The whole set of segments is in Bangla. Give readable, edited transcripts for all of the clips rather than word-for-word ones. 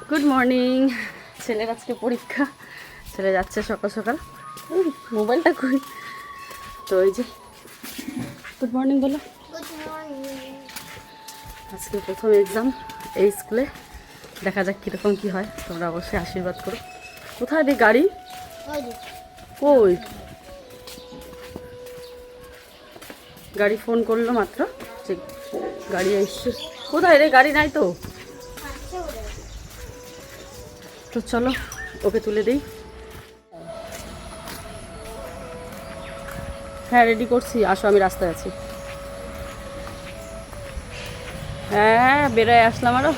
Good morning. ছেলের আজকে পরীক্ষা, ছেলে যাচ্ছে সকাল সকাল। মোবাইলটা কই? তো এই যে গুড মর্নিং বলো। আজকে প্রথম এক্সাম এই স্কুলে, দেখা যাক কীরকম কী হয়। তোমরা অবশ্যই আশীর্বাদ করো। কোথায় রে গাড়ি? কই গাড়ি? ফোন করলো মাত্র যে গাড়ি এসছে। কোথায় রে? গাড়ি নাই তো। তো চলো ওকে তুলে দিই। হ্যাঁ রেডি করছি, আসো আমি রাস্তায় আছি। হ্যাঁ বেরোয় আসলাম আরো।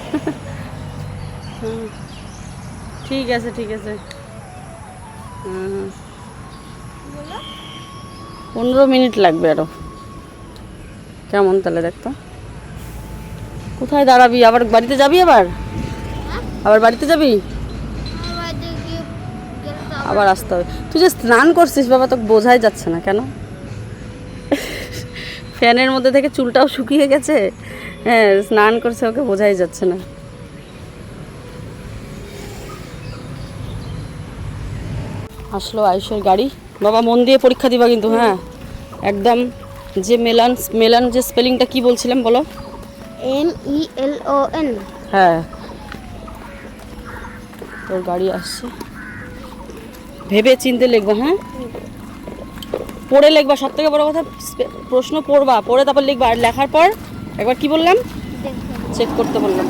হুম ঠিক আছে ঠিক আছে। হুম 15 মিনিট লাগবে আরো। কেমন তাহলে দেখতো? কোথায় দাঁড়াবি? আবার বাড়িতে যাবি? আবার বাড়িতে যাবি? আবার আসতে হবে। তুই যে স্নান করছিস বাবা, তোকে বোঝাই যাচ্ছে না কেন? ফ্যানের মধ্যে থেকে চুলটাও শুকিয়ে গেছে। হ্যাঁ স্নান করছে, ওকে বোঝাই যাচ্ছে না। আসলো আয়ুষের গাড়ি। বাবা মন দিয়ে পরীক্ষা দিবা কিন্তু, হ্যাঁ একদম। যে মেলান মেলান যে স্পেলিংটা কি বলছিলাম বলো? MELON। হ্যাঁ তোর গাড়ি আসছে, ভেবে চিনতে লিখবা। হ্যাঁ পড়ে লিখবা, সব থেকে বড় কথা প্রশ্ন পড়বা, পড়ে তারপর লিখবা। আর লেখার পর একবার কি বললাম চেক করতে বললাম।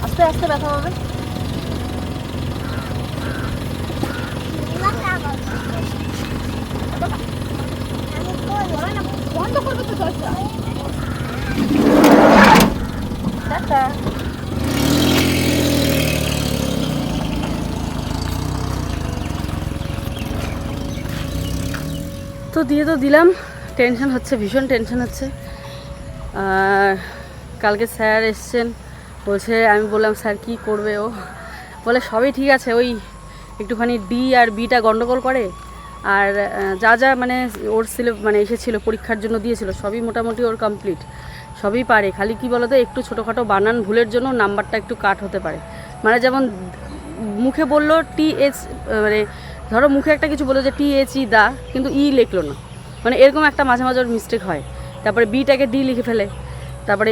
আস্তে আস্তে ব্যথা হবে। বন্ধ করবে তো দরজা। টাটা। তো দিয়ে তো দিলাম। টেনশন হচ্ছে, ভীষণ টেনশন হচ্ছে। কালকে স্যার এসছেন, বলছে, আমি বললাম স্যার কি করবে? ও বলে সবই ঠিক আছে, ওই একটুখানি ডি আর বিটা গন্ডগোল করে। আর যা যা মানে ওর মানে এসেছিলো পরীক্ষার জন্য দিয়েছিল সবই মোটামুটি ওর কমপ্লিট, সবই পারে। খালি কি বলো তো, একটু ছোটোখাটো বানান ভুলের জন্য নাম্বারটা একটু কাট হতে পারে। মানে যেমন মুখে বললো TH, মানে ধরো মুখে একটা কিছু বললো যে THE দা, কিন্তু ই লিখলো না, মানে এরকম একটা মাঝে মাঝে ওর মিস্টেক হয়। তারপরে বিটাকে ডি লিখে ফেলে, তারপরে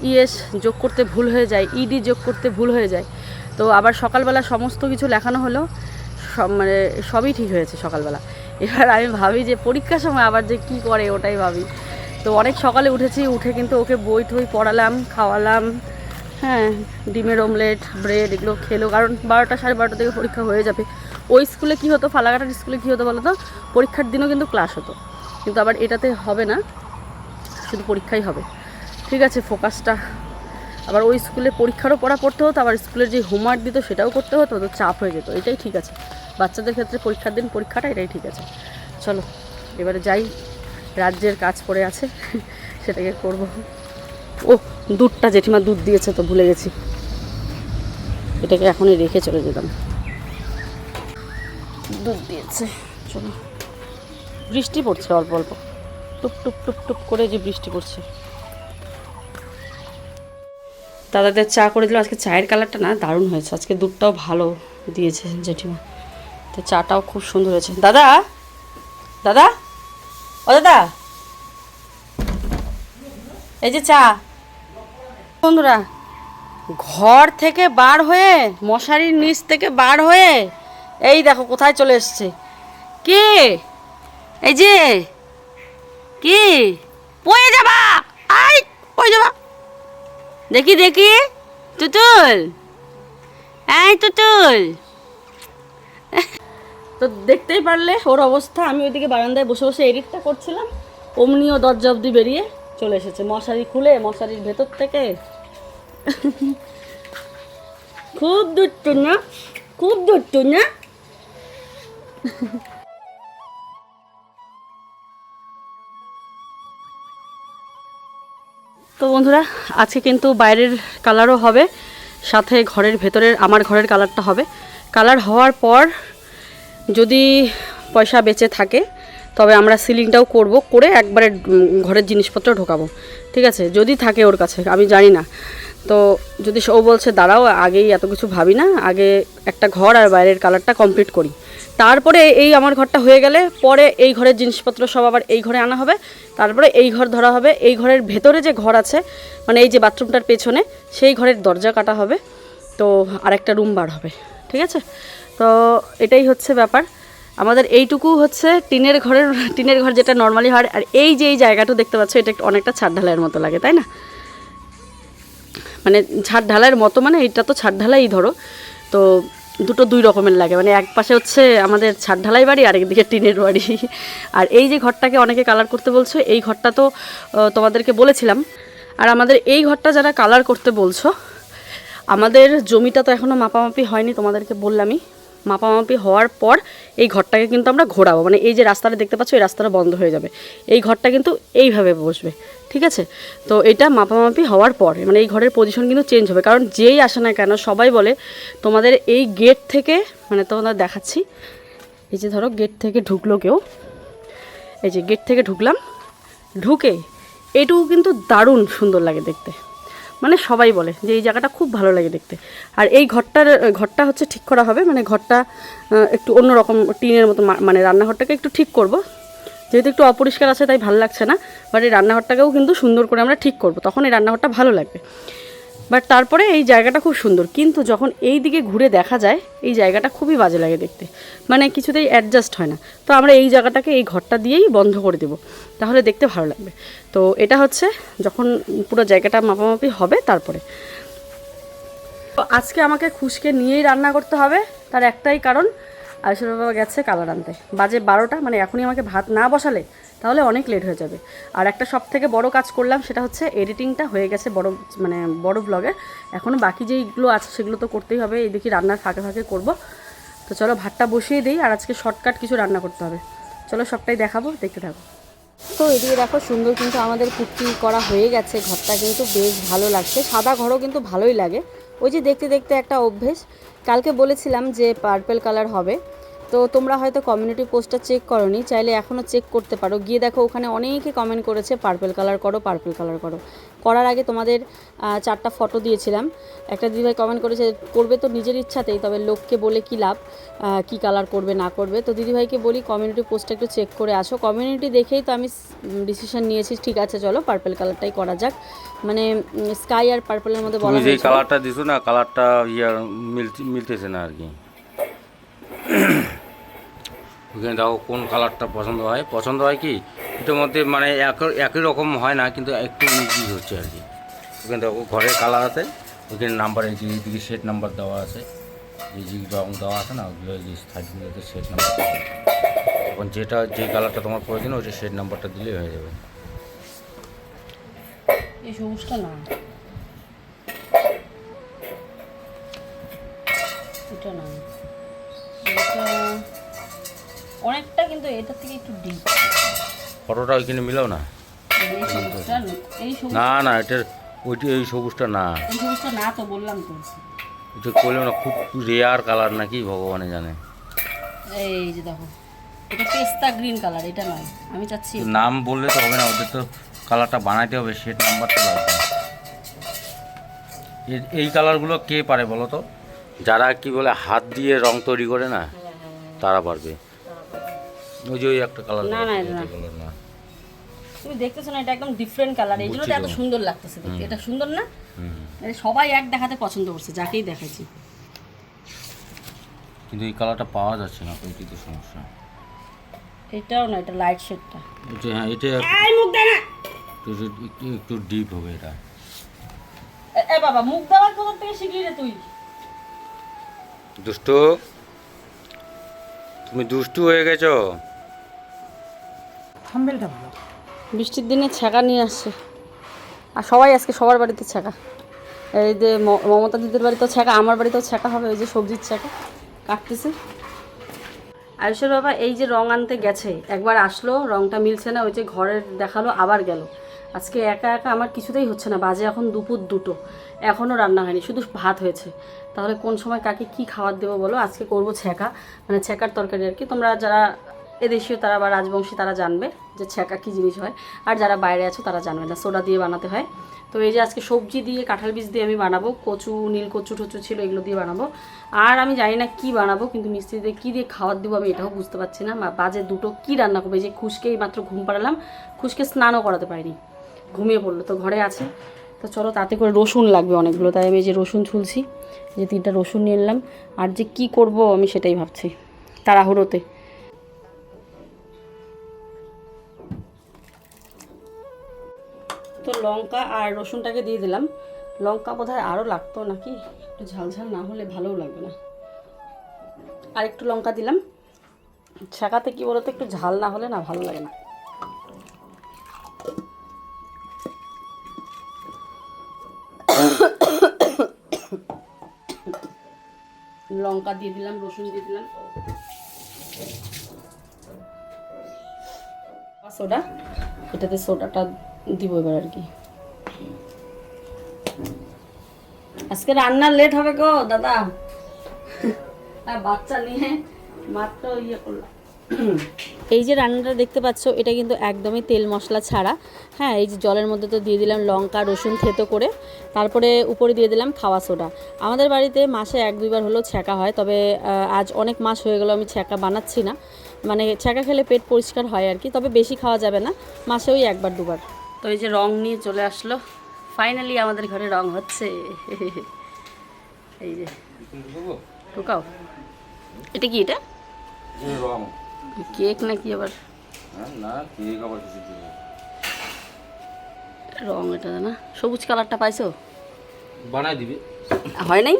ES যোগ করতে ভুল হয়ে যায়, ED যোগ করতে ভুল হয়ে যায়। তো আবার সকালবেলা সমস্ত কিছু লেখানো হলো, সব মানে সবই ঠিক হয়েছে সকালবেলা। এবার আমি ভাবি যে পরীক্ষার সময় আবার যে কি করে ওটাই ভাবি। তো অনেক সকালে উঠেছি, উঠে কিন্তু ওকে বই টই পড়ালাম, খাওয়ালাম। হ্যাঁ ডিমের অমলেট, ব্রেড এগুলো খেলো, কারণ 12টা 12:30 থেকে পরীক্ষা হয়ে যাবে। ওই স্কুলে কী হতো, ফালাকাটার স্কুলে কী হতো বলো তো, পরীক্ষার দিনও কিন্তু ক্লাস হতো, কিন্তু আবার এটাতে হবে না, শুধু পরীক্ষাই হবে। ঠিক আছে ফোকাসটা, আবার ওই স্কুলে পরীক্ষারও পড়া পড়তে হতো, আবার স্কুলের যে হোমওয়ার্ক দিত সেটাও করতে হতো, তো চাপ হয়ে যেত। এটাই ঠিক আছে বাচ্চাদের ক্ষেত্রে, পরীক্ষার দিন পরীক্ষাটা, এটাই ঠিক আছে। চলো এবারে যাই, রাজ্যের কাজ পড়ে আছে সেটাকে করব। ও দুধটা জেঠিমা দুধ দিয়েছে তো ভুলে গেছি, এটাকে এখনই রেখে চলে যেতাম। দুধ দিয়েছে। চলো, বৃষ্টি পড়ছে অল্প অল্প, টুপ টুপ টুপ টুপ করে যে বৃষ্টি পড়ছে। দাদাদের চা করে দিল। আজকে চায়ের কালারটা না দারুণ হয়েছে, আজকে দুধটাও ভালো দিয়েছে জেঠিমা, তো চাটাও খুব সুন্দর হয়েছে। দাদা দাদা ও দাদা, এই যে চা। বন্ধুরা ঘর থেকে বার হয়ে, মশারির নিচ থেকে বার হয়ে এই দেখো কোথায় চলে এসছে। কে? এই যে কি? পড়ে যাবা, আই পড়ে যাবা। দেখি দেখি, তুতুল, এই তুতুল। তো দেখতেই পারলে ওর অবস্থা। আমি ওইদিকে বারান্দায় বসে বসে এডিটটা করছিলাম, অমনিও দরজা অবধি বেরিয়ে চলে এসেছে, মশারি খুলে মশারির ভেতর থেকে। খুব দুষ্টু না, খুব দুষ্টু না। তো বন্ধুরা আজকে কিন্তু বাইরের কালারও হবে, সাথে ঘরের ভেতরের আমার ঘরের কালারটা হবে। কালার হওয়ার পর যদি পয়সা বেঁচে থাকে তবে আমরা সিলিংটাও করব, করে একবারে ঘরের জিনিসপত্র ঢোকাবো, ঠিক আছে, যদি থাকে ওর কাছে, আমি জানি না। তো যদি ও বলছে দাঁড়াও আগেই এত কিছু ভাবি না, আগে একটা ঘর আর বাইরের কালারটা কমপ্লিট করি, তারপরে এই আমার ঘরটা হয়ে গেলে পরে এই ঘরের জিনিসপত্র সব আবার এই ঘরে আনা হবে, তারপরে এই ঘর ধরা হবে। এই ঘরের ভেতরে যে ঘর আছে, মানে এই যে বাথরুমটার পেছনে, সেই ঘরের দরজা কাটা হবে, তো আরেকটা রুম বার হবে, ঠিক আছে। তো এটাই হচ্ছে ব্যাপার আমাদের। এইটুকু হচ্ছে টিনের ঘর যেটা নর্মালি হয়। আর এই যে এই জায়গাটা দেখতে পাচ্ছ, এটা অনেকটা ছাদ ঢালাইয়ের মতো লাগে, তাই না? মানে ছাদ ঢালাইয়ের মতো, মানে এইটা তো ছাদ ঢালাই ধরো, তো দুটো দুই রকমের লাগে। মানে এক পাশে হচ্ছে আমাদের ছাদ ঢালাই বাড়ি, আর একদিকে টিনের বাড়ি। আর এই যে ঘরটাকে অনেকে কালার করতে বলছো, এই ঘরটা তো তোমাদেরকে বলেছিলাম। আর আমাদের এই ঘরটা যারা কালার করতে বলছো, আমাদের জমিটা তো এখনও মাপামাপি হয়নি, তোমাদেরকে বললামই। মাপামাপি হওয়ার পর এই ঘরটাকে কিন্তু আমরা ঘোরাবো, মানে এই যে রাস্তাটা দেখতে পাচ্ছ, এই রাস্তাটা বন্ধ হয়ে যাবে, এই ঘরটা কিন্তু এইভাবে বসবে, ঠিক আছে। তো এটা মাপামাপি হওয়ার পর মানে এই ঘরের পজিশন কিন্তু চেঞ্জ হবে, কারণ যেই আসে না কেন সবাই বলে তোমাদের এই গেট থেকে, মানে তোমাদের দেখাচ্ছি, এই যে ধরো গেট থেকে ঢুকলো কেউ, এই যে গেট থেকে ঢুকলাম, ঢুকে এটুকু কিন্তু দারুণ সুন্দর লাগে দেখতে, মানে সবাই বলে যে এই জায়গাটা খুব ভালো লাগে দেখতে। আর এই ঘরটা হচ্ছে ঠিক করা হবে, মানে ঘরটা একটু অন্যরকম টিনের মতো, মানে রান্নাঘরটাকে একটু ঠিক করব, যেহেতু একটু অপরিষ্কার আছে তাই ভালো লাগছে না। বাট এই রান্নাঘরটাকেও কিন্তু সুন্দর করে আমরা ঠিক করব, তখন এই রান্নাঘরটা ভালো লাগবে। বাট তারপরে এই জায়গাটা খুব সুন্দর, কিন্তু যখন এই দিকে ঘুরে দেখা যায় এই জায়গাটা খুবই বাজে লাগে দেখতে, মানে কিছুতেই অ্যাডজাস্ট হয় না। তো আমরা এই জায়গাটাকে এই ঘরটা দিয়েই বন্ধ করে দেব, তাহলে দেখতে ভালো লাগবে। তো এটা হচ্ছে যখন পুরো জায়গাটা মাপামাপি হবে তারপরে। তো আজকে আমাকে খুশকে নিয়েই রান্না করতে হবে, তার একটাই কারণ, আয়ুষের বাবা গেছে কালার আনতে, বাজে 12টা, মানে এখনই আমাকে ভাত না বসালে তাহলে অনেক লেট হয়ে যাবে। আর একটা সব থেকে বড় কাজ করলাম, সেটা হচ্ছে এডিটিংটা হয়ে গেছে বড় ব্লগের, এখনও বাকি যেইগুলো আছে সেগুলো তো করতেই হবে, এই দেখি রান্নার ফাঁকে ফাঁকে করবো। তো চলো ভাতটা বসিয়ে দিই, আর আজকে শর্টকাট কিছু রান্না করতে হবে, চলো সবটাই দেখাবো, দেখতে থাকো। তো এদিকে দেখো সুন্দর কিন্তু আমাদের পুট্টি করা হয়ে গেছে, ঘরটা কিন্তু বেশ ভালো লাগছে, সাদা ঘরও কিন্তু ভালোই লাগে, ওই যে দেখতে দেখতে একটা অভ্যেস। কালকে বলেছিলাম যে পার্পল কালার হবে, তো তোমরা হয়তো কমিউনিটি পোস্টটা চেক করোনি, চাইলে এখনও চেক করতে পারো, গিয়ে দেখো ওখানে অনেকে কমেন্ট করেছে পার্পল কালার করো, পার্পল কালার করো। করার আগে তোমাদের 4টা ফটো দিয়েছিলাম, একটা দিদিভাই কমেন্ট করেছে করবে তো নিজের ইচ্ছাতেই, তবে লোককে বলে কী লাভ, কি কালার করবে না করবে। তো দিদিভাইকে বলি কমিউনিটি পোস্টটা একটু চেক করে আসো, কমিউনিটি দেখেই তো আমি ডিসিশন নিয়েছি, ঠিক আছে চলো পার্পল কালারটাই করা যাক, মানে স্কাই আর পার্পলের মধ্যে বলা যে কালারটা দিছো না, কালারটা মিলতেছে না আর কি। ওখানে দেখো কোন কালারটা পছন্দ হয় কি এটার মধ্যে, মানে একই রকম হয় না, কিন্তু একটু ইজি হচ্ছে আর কি। ওখানে দেখো ঘরের কালার আছে, ওখানে নাম্বার এইদিকে সেট নাম্বার দেওয়া আছে, এই যে রং দেওয়া আছে না, ওগুলো এই সাইডগুলোতে সেট নাম্বার দেওয়া আছে। তখন যে কালারটা তোমার প্রয়োজন ওইটা সেট নাম্বারটা দিলেই হয়ে যাবে। এই সবুজটা না, এটা না, এটা অনেকটা, কিন্তু এটার থেকে একটু ডিপ। ফটোটা ওইখানে মিলাও না, না এটার ওইটা, এই সবুজটা না, এই সবুজটা না, তো বললাম তো এটা করলেও না, খুব রেয়ার কালার নাকি ভগবানে জানে। এই যে দেখো এটা পেস্তা গ্রিন কালার, এটা নয়, আমি চাচ্ছি নাম বললে তো হবে না, ওদের তো কালারটা বানাইতে হবে, সেট নাম্বারটা লাগবে। এই কালারগুলো কে পারে বলো তো, যারা কি বলে হাত দিয়ে রং তৈরি করে না, তারা পারবে। ওই যে ওই একটা কালার, না না এটা না, তুমি দেখতেছো না, এটা একদম ডিফারেন্ট কালার, এই জন্য তো এত সুন্দর লাগতেছে দেখতে। এটা সুন্দর না, সবাই এক দেখাতে পছন্দ করছে, যাকেই দেখাচ্ছি। কিন্তু এই কালারটা পাওয়া যাচ্ছে না, ওইটাই তো সমস্যা। এটাও না, এটা লাইট শেডটা, হ্যাঁ এটা একটু ডিপ হবে এটা। এ বাবা মুখ দেওয়ার কোথা থেকে শিখলি রে তুই? দুষ্টু, তুমি দুষ্টু হয়ে গেছো। থাম্বেলটা ভালো, বৃষ্টির দিনে ছ্যাঁকা নিয়ে আসছে, আর সবাই আজকে সবার বাড়িতে ছ্যাঁকা, এই যে মমতা দিদির বাড়িতেও ছ্যাঁকা, আমার বাড়িতেও ছ্যাঁকা হবে, ওই যে সবজির ছ্যাঁকা কাটতেছে। আয়ুষের বাবা এই যে রং আনতে গেছে, একবার আসলো রংটা মিলছে না, ওই যে ঘরের দেখালো আবার গেল। আজকে একা একা আমার কিছুতেই হচ্ছে না, বাজে এখন দুপুর 2টো, এখনও রান্না হয়নি, শুধু ভাত হয়েছে। তাহলে কোন সময় কাকে কি খাবার দেবো বলো? আজকে করবো ছ্যাঁকা, মানে ছ্যাঁকার তরকারি আর কি। তোমরা যারা এদেশীয় তারা বা রাজবংশী তারা জানবে যে ছ্যাঁকা কী জিনিস হয়, আর যারা বাইরে আছো তারা জানবে না, সোডা দিয়ে বানাতে হয়। তো এই যে আজকে সবজি দিয়ে কাঁঠাল বীজ দিয়ে আমি বানাবো, কচু নীল কচু টচু ছিল এগুলো দিয়ে বানাবো। আর আমি জানি না কি বানাবো, কিন্তু মিস্ত্রিদের কী দিয়ে খাবার দেবো আমি এটাও বুঝতে পারছি না। বাজে দুটো কী রান্না করবো, এই যে খুশকেই মাত্র ঘুম পাড়ালাম, খুশকে স্নানও করাতে পারিনি, ঘুমিয়ে পড়লো, তো ঘরে আছে। তো চলো তাতে করে রসুন লাগবে অনেকগুলো, তাই আমি এই যে রসুন ছুলছি, যে 3টা রসুন নিয়ে নিলাম। আর যে কি করব আমি সেটাই ভাবছি তাড়াহুড়োতে। তো লঙ্কা আর রসুনটাকে দিয়ে দিলাম। লঙ্কা বোধহয় আরও লাগতো নাকি, একটু ঝালঝাল না হলে ভালোও লাগবে না। আর একটু লঙ্কা দিলাম, ছ্যাঁকাতে কী বলতো একটু ঝাল না হলে না ভালো লাগে না। লঙ্কা দিয়ে দিলাম, রসুন দিয়ে দিলাম, সোডা, এটাতে সোডাটা দিব এবার আর কি। আজকে রান্নার লেট হবে গো দাদা, আর বাচ্চা নিয়ে মাত্র করলাম। এই যে রান্নাটা দেখতে পাচ্ছ এটা কিন্তু একদমই তেল মশলা ছাড়া। হ্যাঁ, এই যে জলের মধ্যে তো দিয়ে দিলাম লঙ্কা রসুন থেতো করে, তারপরে উপরে দিয়ে দিলাম খাওয়া সোডা। আমাদের বাড়িতে মাসে 1-2 বার হলেও ছ্যাঁকা হয়, তবে আজ অনেক মাস হয়ে গেল আমি ছ্যাঁকা বানাচ্ছি না। মানে ছ্যাঁকা খেলে পেট পরিষ্কার হয় আর কি, তবে বেশি খাওয়া যাবে না, মাসে ওই 1-2 বার। তো এই যে রং নিয়ে চলে আসলো, ফাইনালি আমাদের ঘরে রং হচ্ছে। এই যে ঢুকাও, এটা কি, এটা রং কেক নাকি আবার? না কেক আবার কিছু রং এটা না, সবুজ কালারটা পাইছো? বানাই দিবি? হয় নাই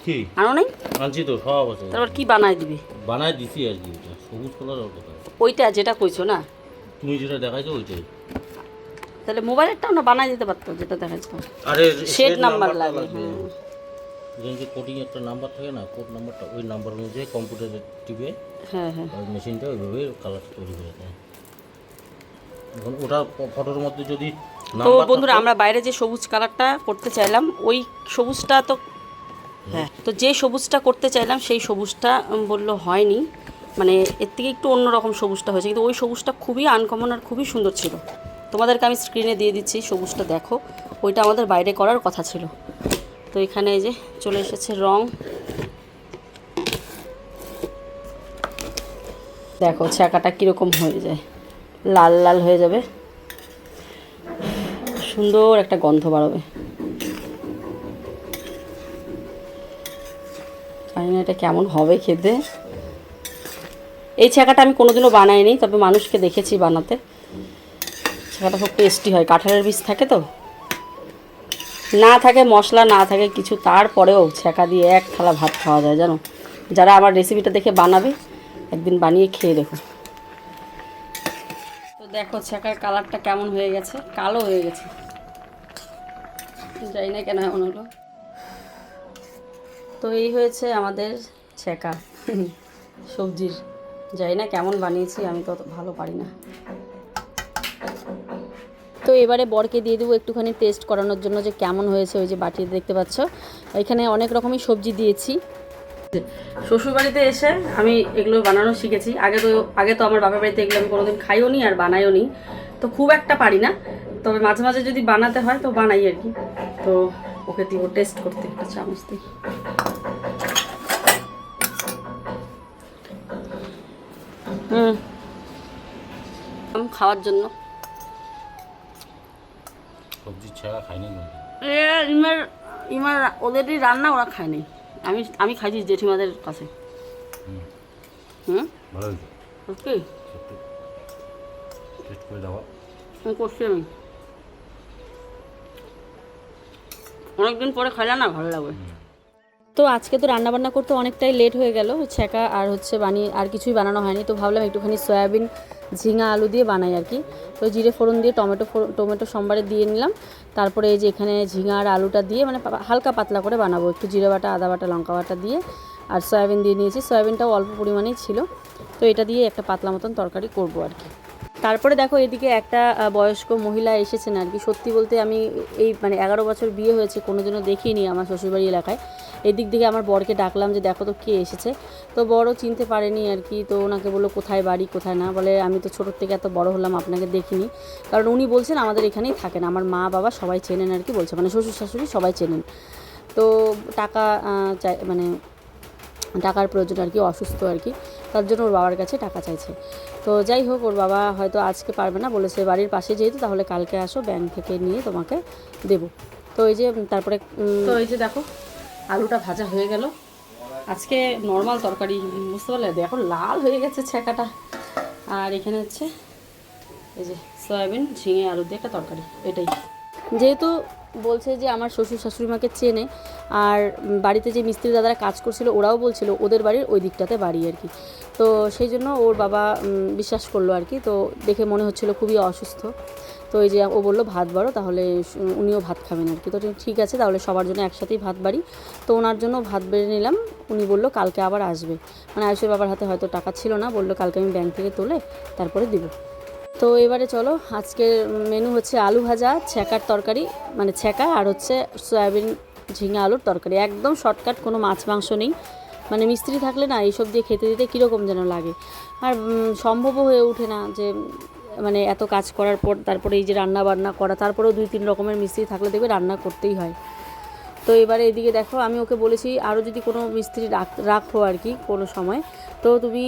কি আনো নাই? আনছি তো সব আছে। তারপর কি বানাই দিবি? বানাই দিছি আর কি, এটা সবুজ কালার আর কথা। ওইটা যেটা কইছো না তুমি যেটা দেখাইছো ওইটাই। তাহলে মোবাইলেরটাও না বানাই দিতে পারতো যেটা দেখাইছো। আরে শেড নাম্বার লাগে। যে কোডিং একটা নাম্বার থাকে না, কোড নাম্বারটা ওই নাম্বার অনুযায়ী কম্পিউটারে টিপে হ্যাঁ হ্যাঁ, ওই মেশিনটা ওইভাবে কালার তৈরি হয়ে যায়। এখন ওটা ফটোর মধ্যে যদি তো বন্ধুরা আমরা বাইরে যে সবুজ কালারটা করতে চাইলাম ওই সবুজটা তো, হ্যাঁ, তো যে সবুজটা করতে চাইলাম সেই সবুজটা বললো হয়নি, মানে এর থেকে একটু অন্যরকম সবুজটা হয়েছে, কিন্তু ওই সবুজটা খুবই আনকমন আর খুবই সুন্দর ছিল। তোমাদেরকে আমি স্ক্রিনে দিয়ে দিচ্ছি সবুজটা, দেখো ওইটা আমাদের বাইরে করার কথা ছিল। তো এখানে এই যে চলে এসেছে রং, দেখো ছ্যাঁকাটা কীরকম হয়ে যায়, লাল লাল হয়ে যাবে, সুন্দর একটা গন্ধ বাড়বে। জানি না এটা কেমন হবে খেতে। এই ছ্যাঁকাটা আমি কোনোদিনও বানাইনি, তবে মানুষকে দেখেছি বানাতে। ছ্যাঁকাটা খুব টেস্টি হয়, কাঁঠালের বীজ থাকে তো, না থাকে মশলা না থাকে কিছু, তারপরেও ছ্যাঁকা দিয়ে এক থালা ভাত খাওয়া যায় জানো। যারা আমার রেসিপিটা দেখে বানাবে একদিন বানিয়ে খেয়ে দেখো। তো দেখো ছ্যাঁকার কালারটা কেমন হয়ে গেছে, কালো হয়ে গেছে, জানি না কেন এমন হলো। তো এই হয়েছে আমাদের ছ্যাঁকা সবজির, জানি না কেমন বানিয়েছি, আমি তো ভালো পারি না। তো এবারে বরকে দিয়ে দেবো একটুখানি টেস্ট করানোর জন্য যে কেমন হয়েছে। ওই যে বাটিতে দেখতে পাচ্ছ এখানে অনেক রকমই সবজি দিয়েছি। শ্বশুরবাড়িতে এসে আমি এগুলো বানানো শিখেছি, আগে তো আমার বাবার বাড়িতে এগুলো আমি কোনোদিন খাইও নি আর বানাইও নি, তো খুব একটা পারি না, তবে মাঝে মাঝে যদি বানাতে হয় তো বানাই আর কি। তো ওকে দিব টেস্ট করতে একটা চামচ দিই। খাওয়ার জন্য সবজি ছাড়া খাইনি ইমার ওদেরই রান্না ওরা খায় নাই, আমি খাইছি জেঠিমাদের কাছে। ভালো হয়েছে, ওকে টেস্ট করে দাও। করছি আমি, অনেকদিন পরে খাইলে না ভালো লাগবে। তো আজকে তো রান্নাবান্না করতে অনেকটাই লেট হয়ে গেল, ছ্যাঁকা আর বানিয়ে আর কিছুই বানানো হয়নি। তো ভাবলাম একটুখানি সয়াবিন ঝিঙা আলু দিয়ে বানাই আর কি। তো জিরে ফোড়ন দিয়ে টমেটো সম্বারে দিয়ে নিলাম, তারপরে এই যে এখানে ঝিঙা আর আলুটা দিয়ে মানে হালকা পাতলা করে বানাবো, একটু জিরে বাটা আদা বাটা লঙ্কা বাটা দিয়ে, আর সয়াবিন দিয়ে নিয়েছি, সয়াবিনটাও অল্প পরিমাণেই ছিল। তো এটা দিয়ে একটা পাতলা মতন তরকারি করবো আর কি। তারপরে দেখো এদিকে একটা বয়স্ক মহিলা এসেছেন আর কি। সত্যি বলতে আমি এই মানে 11 বছর বিয়ে হয়েছে কোনোদিনও দেখিনি আমার শ্বশুরবাড়ি এলাকায় এদিক দিকে আমার বরকে ডাকলাম যে দেখো তো কে এসেছে, তো বড়ও চিনতে পারেনি আর কি। তো ওনাকে বললো কোথায় বাড়ি কোথায় না, বলে আমি তো ছোটোর থেকে এত বড় হলাম আপনাকে দেখিনি, কারণ উনি বলছেন আমাদের এখানেই থাকেন, আমার মা বাবা সবাই চেনেন আর কি বলছে, মানে শ্বশুর শাশুড়ি সবাই চেনেন। তো টাকা চাই, মানে টাকার প্রয়োজন আর কি, অসুস্থ আর কি, তার জন্য ওর বাবার কাছে টাকা চাইছে। তো যাই হোক, ওর বাবা হয়তো আজকে পারবে না, বলেছে বাড়ির পাশে যেহেতু তাহলে কালকে আসো, ব্যাংক থেকে নিয়ে তোমাকে দেবো। তো এই যে তারপরে তো এই যে দেখো আলুটা ভাজা হয়ে গেল, আজকে নর্মাল তরকারি, বুঝতে পারলে, দেখো লাল হয়ে গেছে ছ্যাঁকাটা। আর এখানে হচ্ছে এই যে সয়াবিন ঝিঙে আলু দিয়ে একটা তরকারি, এটাই। যেহেতু বলছে যে আমার শ্বশুর শাশুড়ি মাকে চেনে, আর বাড়িতে যে মিস্ত্রি দাদারা কাজ করছিল ওরাও বলছিল ওদের বাড়ির ওই দিকটাতে বাড়ি আর কি, তো সেই জন্য ওর বাবা বিশ্বাস করলো আর কি। তো দেখে মনে হচ্ছিল খুবই অসুস্থ, তো এই যে ও বললো ভাত বাড়ো, তাহলে উনিও ভাত খাবেন আর কি। তো ঠিক আছে, তাহলে সবার জন্য একসাথেই ভাত বাড়ি। তো ওনার জন্য ভাত বেড়ে নিলাম। উনি বললো কালকে আবার আসবে, মানে আয়ুষের বাবার হাতে হয়তো টাকা ছিল না, বললো কালকে আমি ব্যাংক থেকে তুলে তারপরে দিব। তো এবারে চলো, আজকের মেনু হচ্ছে আলু ভাজা, ছ্যাঁকার তরকারি, মানে ছ্যাঁকা, আর হচ্ছে সয়াবিন ঝিঙে আলুর তরকারি, একদম শর্টকাট, কোনো মাছ মাংস নেই। মানে মিস্ত্রি থাকলে না এইসব দিয়ে খেতে দিতে কীরকম যেন লাগে, আর সম্ভবও হয়ে ওঠে না যে মানে এত কাজ করার পর তারপরে এই যে রান্না বান্না করা, তারপরেও 2-3 রকমের মিস্ত্রি থাকলে দেখবে রান্না করতেই হয়। তো এবারে এদিকে দেখো, আমি ওকে বলেছি আরও যদি কোনো মিস্ত্রি রাখো আর কি কোনো সময়, তো তুমি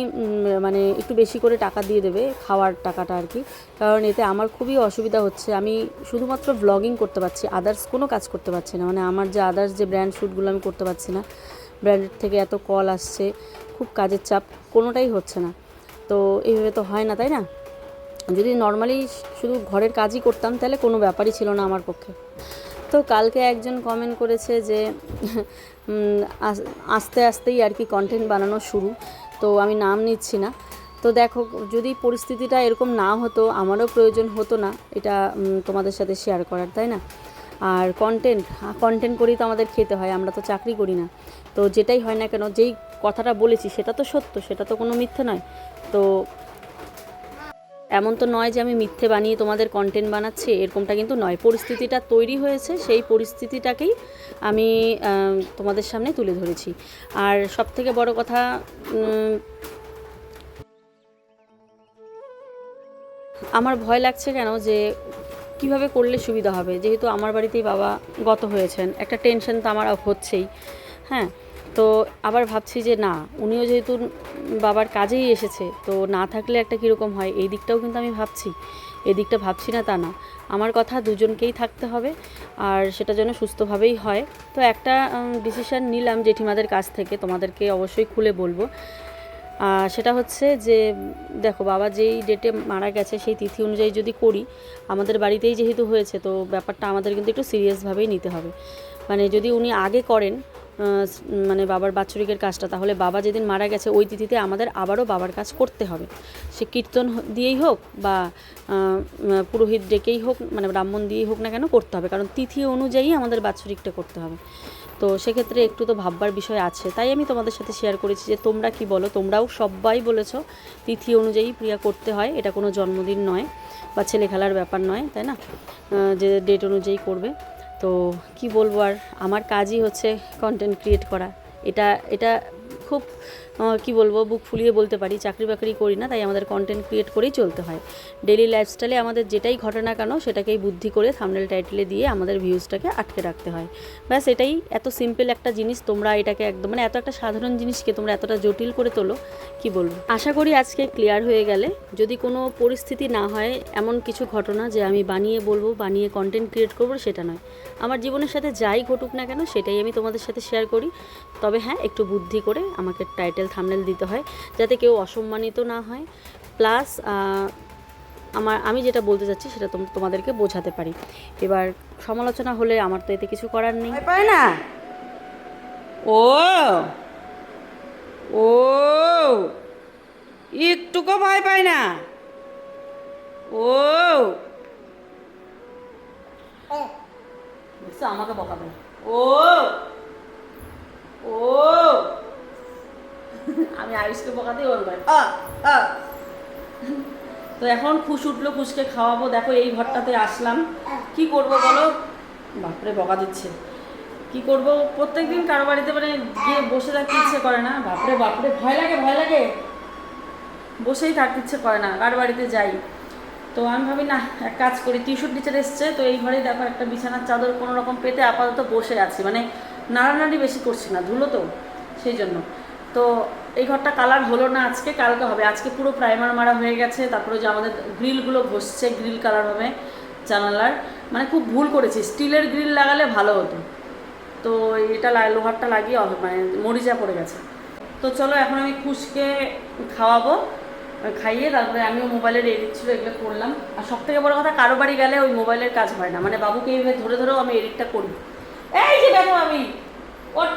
মানে একটু বেশি করে টাকা দিয়ে দেবে, খাওয়ার টাকাটা আর কি, কারণ এতে আমার খুবই অসুবিধা হচ্ছে। আমি শুধুমাত্র ব্লগিং করতে পারছি, আদার্স কোনো কাজ করতে পারছি না, মানে আমার যে আদার্স যে ব্র্যান্ড শ্যুটগুলো আমি করতে পারছি না, ব্র্যান্ডের থেকে এত কল আসছে, খুব কাজের চাপ, কোনোটাই হচ্ছে না। তো এইভাবে তো হয় না, তাই না? যদি নর্মালি শুধু ঘরের কাজই করতাম তাহলে কোনো ব্যাপারই ছিল না আমার পক্ষে। তো কালকে একজন কমেন্ট করেছে যে আস্তে আস্তেই আর কি কন্টেন্ট বানানো শুরু, তো আমি নাম নিচ্ছি না। তো দেখো, যদি পরিস্থিতিটা এরকম না হতো, আমারও প্রয়োজন হতো না এটা তোমাদের সাথে শেয়ার করার, তাই না? আর কন্টেন্ট করেই তো আমাদের খেতে হয়, আমরা তো চাকরি করি না। তো যেটাই হয় না কেন, যেই কথাটা বলেছি সেটা তো সত্য, সেটা তো কোনো মিথ্যে নয়। তো এমন তো নয় যে আমি মিথ্যে বানিয়ে তোমাদের কন্টেন্ট বানাচ্ছি, এরকমটা কিন্তু নয়। পরিস্থিতিটা তৈরি হয়েছে, সেই পরিস্থিতিটাকেই আমি তোমাদের সামনে তুলে ধরেছি। আর সবথেকে বড় কথা, আমার ভয় লাগছে কেন, যে কিভাবে করলে সুবিধা হবে, যেহেতু আমার বাড়িতেই বাবা গত হয়েছেন, একটা টেনশন তো আমার হচ্ছেই। হ্যাঁ, তো আবার ভাবছি যে না, উনিও যেহেতু বাবার কাজেই এসেছে, তো না থাকলে একটা কীরকম হয়, এই দিকটাও কিন্তু আমি ভাবছি, এদিকটা ভাবছি না তা না, আমার কথা দুজনকেই থাকতে হবে, আর সেটা যেন সুস্থভাবেই হয়। তো একটা ডিসিশান নিলাম জেঠিমাদের কাছ থেকে, তোমাদেরকে অবশ্যই খুলে বলবো। সেটা হচ্ছে যে দেখো, বাবা যেই ডেটে মারা গেছে সেই তিথি অনুযায়ী যদি করি, আমাদের বাড়িতেই যেহেতু হয়েছে, তো ব্যাপারটা আমাদের কিন্তু একটু সিরিয়াসভাবেই নিতে হবে। মানে যদি উনি আগে করেন মানে বাবার বাৎসরিকের কাজটা, তাহলে বাবা যেদিন মারা গেছে ওই তিথিতে আমাদের আবারও বাবার কাজ করতে হবে, সে কীর্তন দিয়েই হোক বা পুরোহিত ডেকেই হোক, মানে ব্রাহ্মণ দিয়েই হোক না কেন, করতে হবে, কারণ তিথি অনুযায়ী আমাদের বাৎসরিকটা করতে হবে। তো সেক্ষেত্রে একটু তো ভাববার বিষয় আছে, তাই আমি তোমাদের সাথে শেয়ার করেছি যে তোমরা কি বলো। তোমরাও সবাই বলেছো তিথি অনুযায়ী প্রিয়া করতে হয়, এটা কোনো জন্মদিন নয় বা ছেলে খেলার ব্যাপার নয়, তাই না? যে ডেট অনুযায়ী করবে। তো কি বলবো, আর আমার কাজই হচ্ছে কন্টেন্ট ক্রিয়েট করা, এটা এটা খুব কি বলবো, বুক ফুলিয়ে বলতে পারি, চাকরি বাকরি করি না, তাই আমাদের কন্টেন্ট ক্রিয়েট করেই চলতে হয়। ডেইলি লাইফস্টাইলে আমাদের যেটাই ঘটে না কেন, সেটাকেই বুদ্ধি করে থাম্বনেল টাইটেলে দিয়ে আমাদের ভিউজটাকে আটকে রাখতে হয়, ব্যাস এটাই। এত সিম্পল একটা জিনিস, তোমরা এটাকে একদম, মানে এত একটা সাধারণ জিনিসকে তোমরা এতটা জটিল করে তোলো, কি বলবো। আশা করি আজকে ক্লিয়ার হয়ে গেলে। যদি কোনো পরিস্থিতি না হয়, এমন কিছু ঘটনা যে আমি বানিয়ে বলবো, বানিয়ে কন্টেন্ট ক্রিয়েট করবো, সেটা নয়। আমার জীবনের সাথে যাই ঘটুক না কেন, সেটাই আমি তোমাদের সাথে শেয়ার করি। তবে হ্যাঁ, একটু বুদ্ধি করে আমাকে টাইটেল থাম্বনেল দিতে হয়, যাতে কেউ অসম্মানিত না হয়, প্লাস আমি যেটা বলতে চাচ্ছি সেটা তোমাদেরকে বোঝাতে পারি। এবার সমালোচনা হলে আমার তো এতে কিছু করার নেই, পায় না। ও ও একটুকু ভয় পায় না। ও বুঝছো, আমাকে বকাবে। ও ও আমি আয়ুষকে বকাতেই ওর ভাই। তো এখন খুশ উঠলো, খুশকে খাওয়াবো। দেখো এই ঘরটাতে আসলাম, কি করব বলো, বাপরে বকা দিচ্ছে। কি করব, প্রত্যেকদিন কারো বাড়িতে মানে গিয়ে বসে থাকতে ইচ্ছে করে না। বাপরে বাপরে, ভয় লাগে ভয় লাগে, বসেই থাকতে ইচ্ছে করে না, কার বাড়িতে যাই। তো আমি ভাবি না, এক কাজ করি, টিউশন টিচার এসছে তো এই ঘরেই দেখো একটা বিছানার চাদর কোনো রকম পেতে আপাতত বসে আছি, মানে নাড়ানাড়ি বেশি করছি না, ধুলো তো সেই জন্য। তো এই ঘরটা কালার হলো না আজকে, কালকে হবে। আজকে পুরো প্রাইমার মারা হয়ে গেছে, তারপরে যে আমাদের গ্রিলগুলো ঘষছে, গ্রিল কালার হবে জানালার। মানে খুব ভুল করেছি, স্টিলের গ্রিল লাগালে ভালো হতো, তো এটা লোহারটা লাগিয়ে মানে মরিচা পড়ে গেছে। তো চলো এখন আমি খুশকে খাওয়াবো, খাইয়ে তারপরে আমিও মোবাইলের এডিট ছিল এগুলো করলাম। আর সব থেকে বড় কথা, কারো বাড়ি গেলে ওই মোবাইলের কাজ হয় না, মানে বাবুকে এইভাবে ধরে ধরেও আমি এডিটটা করি। এই যে দেখো আমি ওর